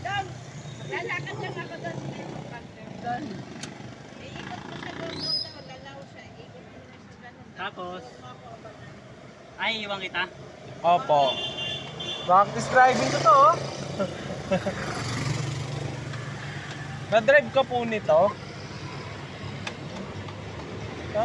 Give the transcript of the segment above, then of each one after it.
Dong, lalakad lang ako doon. Doon. Iikot mo sa doon daw, lalaw siya. Iikot mo na sa ganun. Tapos, ay, iwan kita. Opo. Practice driving ko to, oh. Na-drive ka po nito? Ha?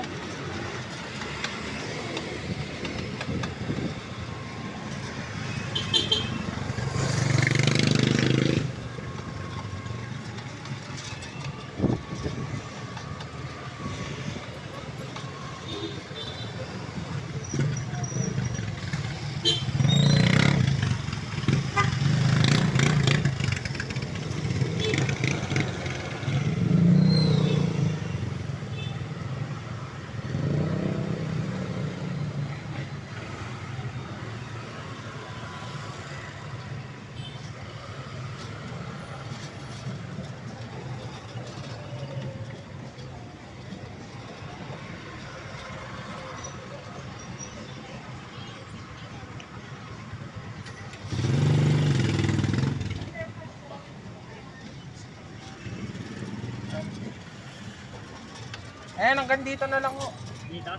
Ayan, hanggang dito na lang po. Dito?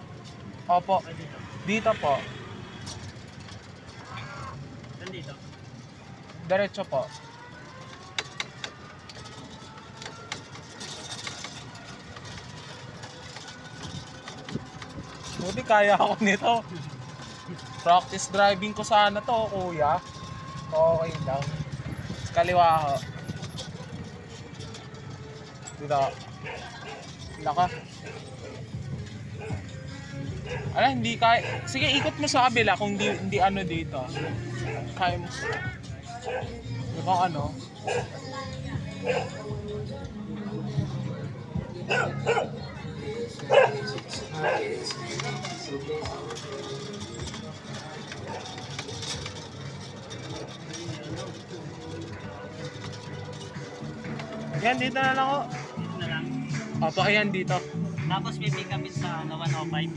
Opo. Ay, dito. Dito po. Saan dito? Diretso po. Buti kaya ako nito. Practice driving ko sana to, kuya. Okay lang. Sa kaliwa ako. Dito. Naka. Ala, hindi kaya. Sige, ikot mo sa kabila kung hindi ano dito. Kaya mo. Di ba ano? Yan, dito na lang ako. Dito na lang. Opo, ayan dito. Tapos pipick upin sa 105.